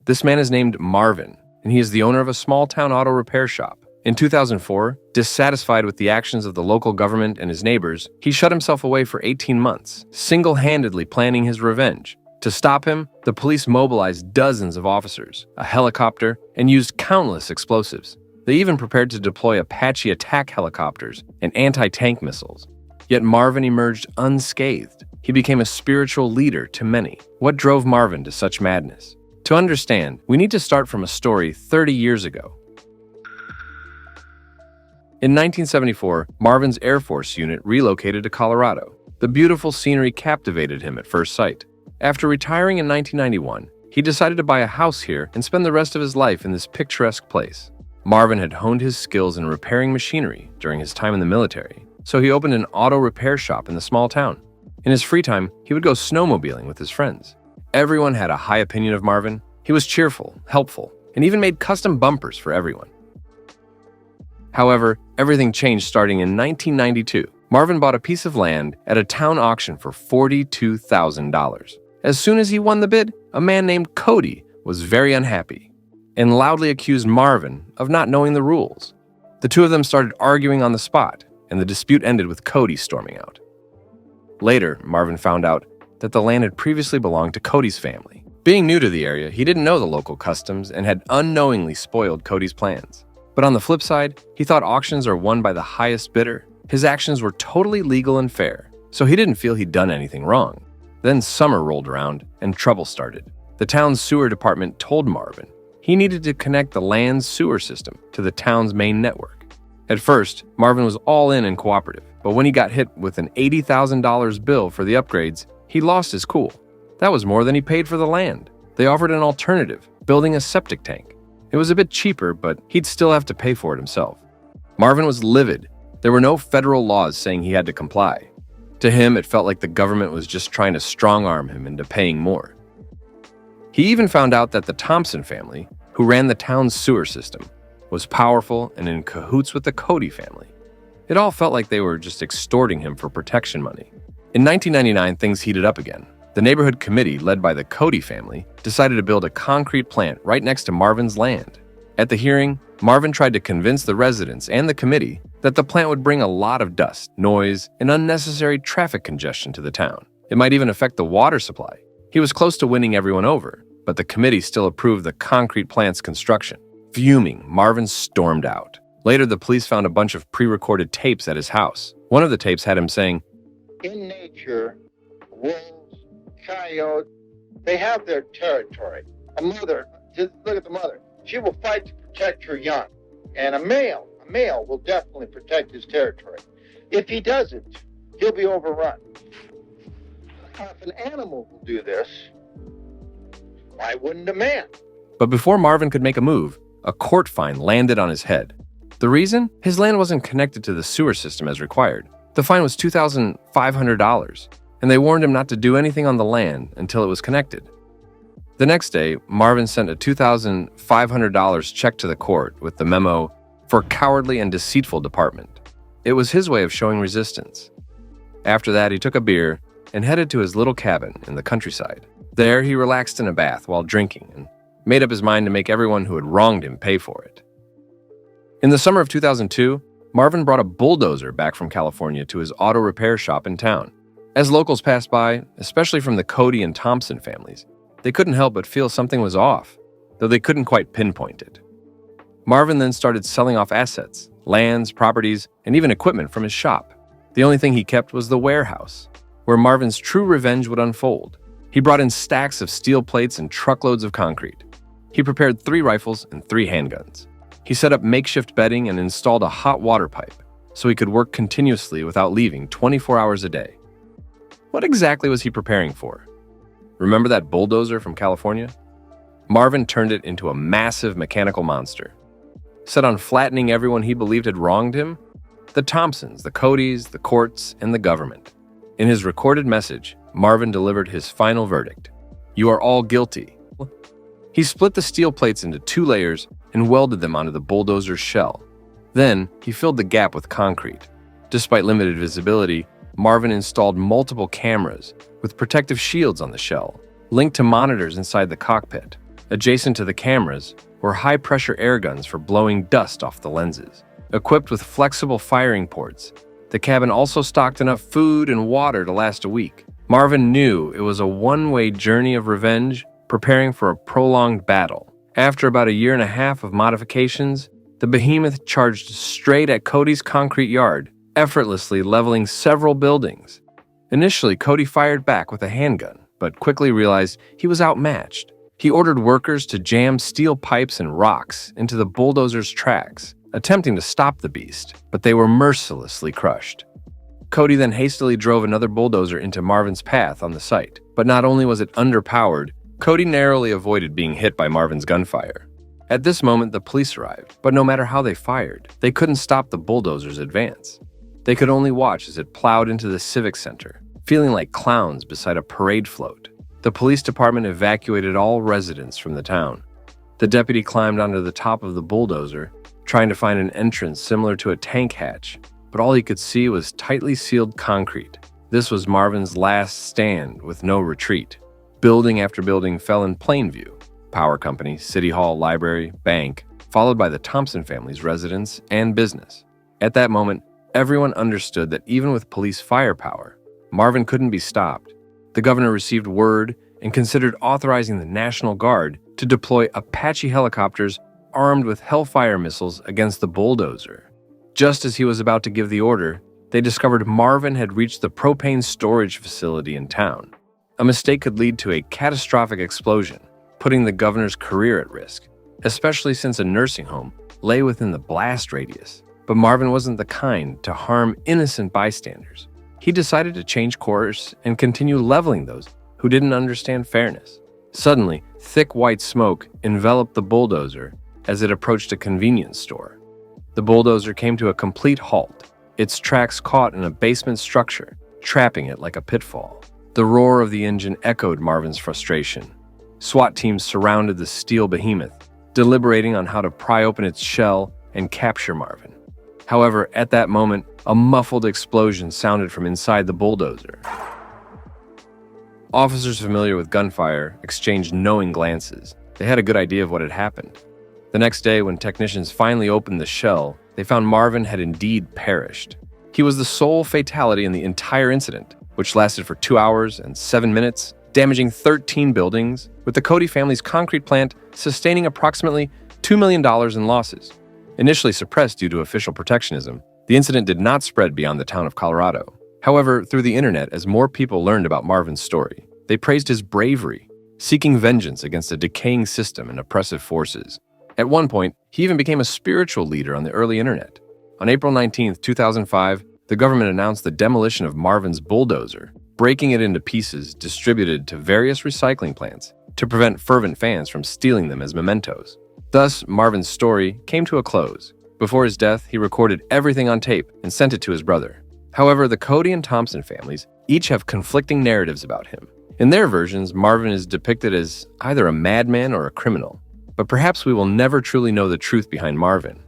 This man is named Marvin, and he is the owner of a small-town auto repair shop. In 2004, dissatisfied with the actions of the local government and his neighbors, he shut himself away for 18 months, single-handedly planning his revenge. To stop him, the police mobilized dozens of officers, a helicopter, and used countless explosives. They even prepared to deploy Apache attack helicopters and anti-tank missiles. Yet Marvin emerged unscathed. He became a spiritual leader to many. What drove Marvin to such madness? To understand, we need to start from a story 30 years ago. In 1974, Marvin's Air Force unit relocated to Colorado. The beautiful scenery captivated him at first sight. After retiring in 1991, he decided to buy a house here and spend the rest of his life in this picturesque place. Marvin had honed his skills in repairing machinery during his time in the military, so he opened an auto repair shop in the small town. In his free time, he would go snowmobiling with his friends. Everyone had a high opinion of Marvin. He was cheerful, helpful, and even made custom bumpers for everyone. However, everything changed starting in 1992. Marvin bought a piece of land at a town auction for $42,000. As soon as he won the bid, a man named Cody was very unhappy and loudly accused Marvin of not knowing the rules. The two of them started arguing on the spot, and the dispute ended with Cody storming out. Later, Marvin found out that the land had previously belonged to Cody's family. Being new to the area, he didn't know the local customs and had unknowingly spoiled Cody's plans. But on the flip side, he thought auctions are won by the highest bidder. His actions were totally legal and fair, so he didn't feel he'd done anything wrong. Then summer rolled around and trouble started. The town's sewer department told Marvin he needed to connect the land's sewer system to the town's main network. At first, Marvin was all in and cooperative, but when he got hit with an $80,000 bill for the upgrades, he lost his cool. That was more than he paid for the land. They offered an alternative, building a septic tank. It was a bit cheaper, but he'd still have to pay for it himself. Marvin was livid. There were no federal laws saying he had to comply. To him, it felt like the government was just trying to strong-arm him into paying more. He even found out that the Thompson family, who ran the town's sewer system, was powerful and in cahoots with the Cody family. It all felt like they were just extorting him for protection money. In 1999, things heated up again. The neighborhood committee, led by the Cody family, decided to build a concrete plant right next to Marvin's land. At the hearing, Marvin tried to convince the residents and the committee that the plant would bring a lot of dust, noise, and unnecessary traffic congestion to the town. It might even affect the water supply. He was close to winning everyone over, but the committee still approved the concrete plant's construction. Fuming, Marvin stormed out. Later, the police found a bunch of pre-recorded tapes at his house. One of the tapes had him saying, "In nature, wolves, coyotes, they have their territory. A mother, just look at the mother. She will fight to protect her young. And a male will definitely protect his territory. If he doesn't, he'll be overrun. If an animal will do this, why wouldn't a man?" But before Marvin could make a move, a court fine landed on his head. The reason? His land wasn't connected to the sewer system as required. The fine was $2,500, and they warned him not to do anything on the land until it was connected. The next day, Marvin sent a $2,500 check to the court with the memo, "For cowardly and deceitful department." It was his way of showing resistance. After that, he took a beer and headed to his little cabin in the countryside. There, he relaxed in a bath while drinking and made up his mind to make everyone who had wronged him pay for it. In the summer of 2002, Marvin brought a bulldozer back from California to his auto repair shop in town. As locals passed by, especially from the Cody and Thompson families, they couldn't help but feel something was off, though they couldn't quite pinpoint it. Marvin then started selling off assets, lands, properties, and even equipment from his shop. The only thing he kept was the warehouse, where Marvin's true revenge would unfold. He brought in stacks of steel plates and truckloads of concrete. He prepared 3 rifles and 3 handguns. He set up makeshift bedding and installed a hot water pipe so he could work continuously without leaving 24 hours a day. What exactly was he preparing for? Remember that bulldozer from California? Marvin turned it into a massive mechanical monster. Set on flattening everyone he believed had wronged him? The Thompsons, the Codys, the courts, and the government. In his recorded message, Marvin delivered his final verdict. "You are all guilty." He split the steel plates into 2 layers and welded them onto the bulldozer's shell. Then, he filled the gap with concrete. Despite limited visibility, Marvin installed multiple cameras with protective shields on the shell, linked to monitors inside the cockpit. Adjacent to the cameras were high-pressure air guns for blowing dust off the lenses. Equipped with flexible firing ports, the cabin also stocked enough food and water to last a week. Marvin knew it was a one-way journey of revenge, preparing for a prolonged battle. After about a year and a half of modifications, the behemoth charged straight at Cody's concrete yard, effortlessly leveling several buildings. Initially, Cody fired back with a handgun, but quickly realized he was outmatched. He ordered workers to jam steel pipes and rocks into the bulldozer's tracks, attempting to stop the beast, but they were mercilessly crushed. Cody then hastily drove another bulldozer into Marvin's path on the site, but not only was it underpowered, Cody narrowly avoided being hit by Marvin's gunfire. At this moment, the police arrived, but no matter how they fired, they couldn't stop the bulldozer's advance. They could only watch as it plowed into the civic center, feeling like clowns beside a parade float. The police department evacuated all residents from the town. The deputy climbed onto the top of the bulldozer, trying to find an entrance similar to a tank hatch, but all he could see was tightly sealed concrete. This was Marvin's last stand with no retreat. Building after building fell in plain view. Power company, city hall, library, bank, followed by the Thompson family's residence and business. At that moment, everyone understood that even with police firepower, Marvin couldn't be stopped. The governor received word and considered authorizing the National Guard to deploy Apache helicopters armed with Hellfire missiles against the bulldozer. Just as he was about to give the order, they discovered Marvin had reached the propane storage facility in town. A mistake could lead to a catastrophic explosion, putting the governor's career at risk, especially since a nursing home lay within the blast radius. But Marvin wasn't the kind to harm innocent bystanders. He decided to change course and continue leveling those who didn't understand fairness. Suddenly, thick white smoke enveloped the bulldozer as it approached a convenience store. The bulldozer came to a complete halt, its tracks caught in a basement structure, trapping it like a pitfall. The roar of the engine echoed Marvin's frustration. SWAT teams surrounded the steel behemoth, deliberating on how to pry open its shell and capture Marvin. However, at that moment, a muffled explosion sounded from inside the bulldozer. Officers familiar with gunfire exchanged knowing glances. They had a good idea of what had happened. The next day, when technicians finally opened the shell, they found Marvin had indeed perished. He was the sole fatality in the entire incident, which lasted for 2 hours and 7 minutes, damaging 13 buildings, with the Cody family's concrete plant sustaining approximately $2 million in losses. Initially suppressed due to official protectionism, the incident did not spread beyond the town of Colorado. However, through the internet, as more people learned about Marvin's story, they praised his bravery, seeking vengeance against a decaying system and oppressive forces. At one point, he even became a spiritual leader on the early internet. On April 19, 2005, the government announced the demolition of Marvin's bulldozer, breaking it into pieces distributed to various recycling plants to prevent fervent fans from stealing them as mementos. Thus, Marvin's story came to a close. Before his death, he recorded everything on tape and sent it to his brother. However, the Cody and Thompson families each have conflicting narratives about him. In their versions, Marvin is depicted as either a madman or a criminal. But perhaps we will never truly know the truth behind Marvin.